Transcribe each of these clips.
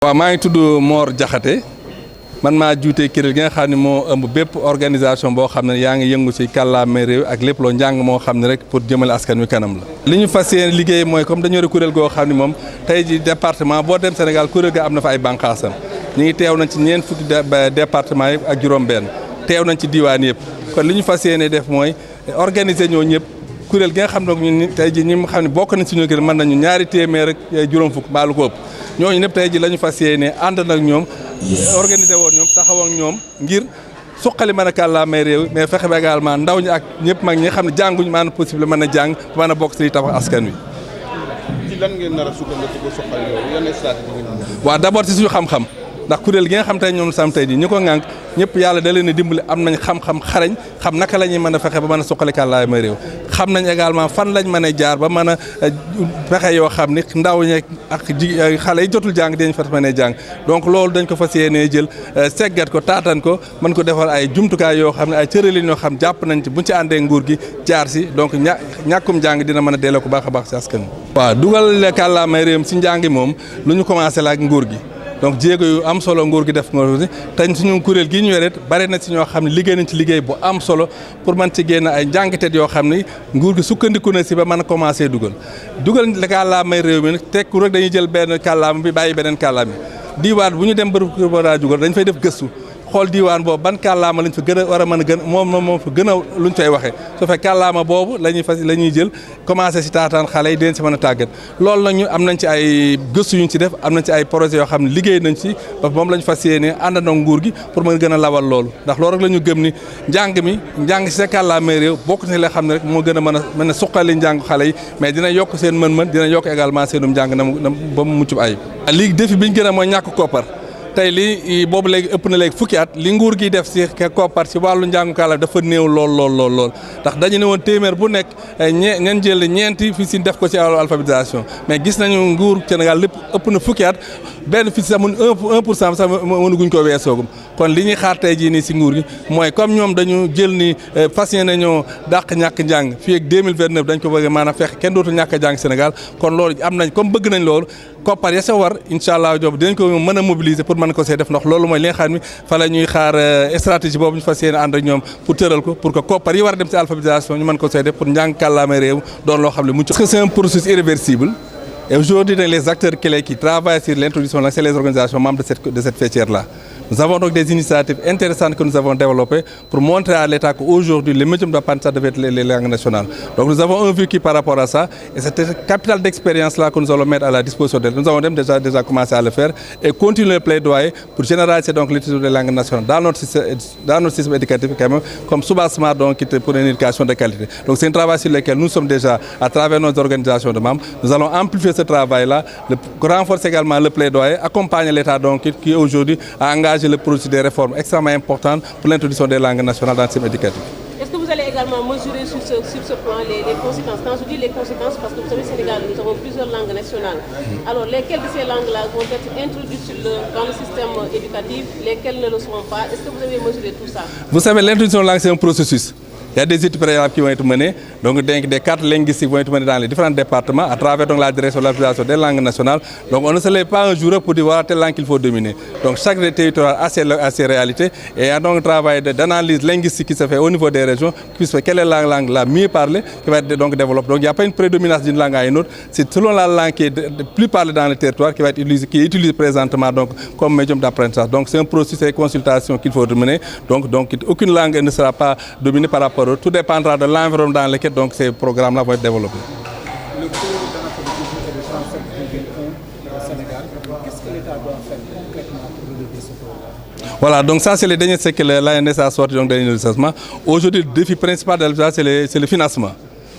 waaw maa ngi tudd Mor Diakhaté man maa juute kuréel gi nga xam ne moo ëmb bépp organisation boo xam ne yaa ngi yëngu ci kàllaama réew ak lépp loo njàng moo xam ne rek pour jëmale askan wi kanam la. li ñu fas yéene liggéey mooy comme dañoo yore kuréel goo xam ne moom tey ji département boo dem Sénégal kuréel ga am na fa ay bànqaasam ñu ngi teew nañ ci ñeent fukki département yëpp ak juróom-benn teew nañ ci diwaan yëpp kon li ñu fas yéene def mooy organiser ñoo ñëpp kuréel gi nga xam ne ñun tey ji ñi xam ne bokk nañ suñu kuréel mën nañu ñaari téeméer ak juróom fukk mbaa lu ko ëpp ñooñu ñëpp tey ji la ñu fas yéene ànd nag ñoom organisé woon ñoom taxaw ak ñoom ngir suqali mën a kàllaamay réew mais fexe ba également ndaw ñi ak ñëpp mag ñi nga xam ne jànguñu maanaam possible mën a jàng mën a bokk ci tabax askan wi. ci lan ngeen nar a sukkandiku ba suqali loolu yan stratégie ngeen. waaw d'abord ci suñu xam-xam ndax kuréel gi nga xam tey ñoom sam tey ji ñi ko ŋànk ñëpp yàlla da leen a dimbali am nañ xam-xam xarañ xam naka la ñuy mën a fexe ba mën a suqali kàllaamay réew xam nañ également fan lañ mën a jaar ba mën a fexe yoo xam ni ndaw ñeeg ak xale yi jotul jàng dañ fa mën a jàng donc loolu dañ ko fas yéenee jël seggat ko taatan ko mën ko defal ay jumtukaay yoo xam ne ay cëralin yoo xam jàpp nañ ci buñ ci àndee nguur gi jaar si donc ñàkkum jàng dina mën a delloo ko baax a baax si askan wi. waaw dugal kàllaamay réew si njàng moom lu ñu commencé la ak nguur gi donc jéego yu am solo nguur gi def nga te suñu kuréel gi ñu yoreet bare na si ñoo xam ne liggéey nañ ci liggéey bu am solo pour mën ci génn ay njàngateet yoo xam ne nguur gi sukkandiku na si ba mën a commencé dugal kàllaamay réew mi nag tekku rek dañuy jël benn kàllaama bi bàyyi beneen kàllaama bi diwaan bu ñu dem bërëb ba daa dugal dañ fay def gëstu xool diwaan boobu ban kàllaama lañ fa gën a war a mën a gën moom fa gën a luñ fay waxee su fekkee kàllaama boobu la ñuy jël commencé si taataan xale yi deen si mën a tàggat loolu nag ñu am nañ ci ay gëstu yuñ ci def am nañ ci ay projets yoo xam ne liggéey nañ ci ba moom la ñu fas yéene àndandoo nguur gi pour mën gën a lawal loolu ndax loolu rek la ñu gëm ni njàng si sa kàllaamay réew bokk na la xam ne rek moo gën a mën a suqali njàng xale yi mais dina yokk seen mën-mën dina yokk également seenum njàng na ba mu mucc ayib. léegi défi bi ñu gën a mooy ñàkk koppar tey lii boobu léegi ëpp na léegi fukki at li nguur gi def si koppar si wàllu njàngu kàlla dafa néew lool ndax dañu ne woon téeméer bu nekk ñeen jël ñeenti fii si def ko ci alphabétisation mais gis nañu nguur Sénégal lépp ëpp na fukki at benn fii si sax mun 1% sax mënuguñ ko weesoogum kon li ñuy xaar tey jii nii si nguur gi mooy comme ñoom dañu jël ni fas yéene ñoo dàq ñàkk njàng fii ak 2029 dañ ko bëgg maanaam fexe kenn dootu ñàkk a jàng Sénégal kon loolu am nañ comme bëgg nañ loolu koppar ya sa war incha allah job dinañ ko mën a mobiliser pour mën ko see def ndax loolu mooy li nga xam ne fa la ñuy xaar stratégie boobu ñu fas yéene ànd ak ñoom pour tëral ko pour que koppar yi war a dem si alphabétisation ñu mën ko see def pour njàng kàllaamay réew doon loo xam ne mucc. Parce que c'est un processus irréversible et aujourd'hui les acteurs clés qui travaillent sur l'introduction c'est les organisations membres de cette filière-là. Nous avons donc des initiatives intéressantes que nous avons développées pour montrer à l'État qu'aujourd'hui, les médiums d'apprentissage devaient être les langues nationales. Donc nous avons un vécu par rapport à ça et c'est un capital d'expérience-là que nous allons mettre à la disposition d'elle. Nous avons déjà commencé à le faire et continuer le plaidoyer pour généraliser donc l'utilisation des langues nationales dans notre système éducatif quand même, comme soubassement donc pour une éducation de qualité. Donc c'est un travail sur lequel nous sommes déjà, à travers nos organisations de membres, nous allons amplifier ce travail-là, renforcer également le plaidoyer, accompagner l'État donc qui aujourd'hui a engagé le processus des réformes extrêmement importantes pour l'introduction des langues nationales dans le système éducatif. Est-ce que vous allez également mesurer sur ce point les conséquences? Quand je dis les conséquences, parce que vous savez, au Sénégal, nous avons plusieurs langues nationales. Alors, lesquelles de ces langues-là vont être introduites dans le système éducatif, lesquelles ne le seront pas? Est-ce que vous avez mesuré tout ça? Vous savez, l'introduction de langue, c'est un processus. Il y a des études préalables qui vont être menées, donc des cartes linguistiques vont être menées dans les différents départements à travers donc, la direction de l'application des langues nationales. Donc on ne se lève pas un jour pour dire voilà telle langue qu'il faut dominer. Donc chaque territoire a ses réalités et il y a donc un travail d'analyse linguistique qui se fait au niveau des régions, qui se fait quelle est la langue la mieux parlée, qui va être donc développée. Donc il n'y a pas une prédominance d'une langue à une autre, c'est selon la langue qui est le plus parlée dans le territoire qui va être utilisée présentement donc, comme médium d'apprentissage. Donc c'est un processus de consultation qu'il faut mener. Donc aucune langue ne sera pas dominée par rapport. Tout dépendra de l'environnement dans lequel donc, ces programmes-là vont être développés. Le taux d'analphabétisme est de 37,1 au Sénégal. Qu'est-ce que l'État doit faire concrètement pour relever ce taux-là? Voilà, donc ça c'est les derniers c'est que l'ANS a sorti donc dernier assessment. Aujourd'hui, le défi principal de l'État c'est le financement.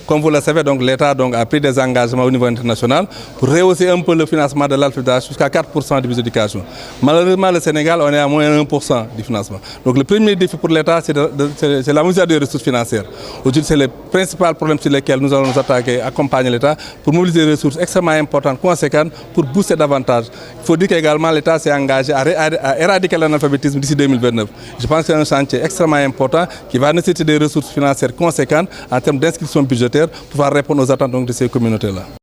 Comme vous le savez, donc l'État a pris des engagements au niveau international pour rehausser un peu le financement de l'alphabétisation jusqu'à 4% du budget d'éducation. Malheureusement, le Sénégal, on est à moins de 1% du financement. Donc le premier défi pour l'État, c'est la mesure des ressources financières. Aujourd'hui, c'est le principal problème sur lequel nous allons nous attaquer, accompagner l'État pour mobiliser des ressources extrêmement importantes, conséquentes, pour booster davantage. Il faut dire qu'également l'État s'est engagé à éradiquer l'analphabétisme d'ici 2029. Je pense que c'est un chantier extrêmement important qui va nécessiter des ressources financières conséquentes en termes d'inscription budgétaire pour pouvoir répondre aux attentes donc, de ces communautés-là.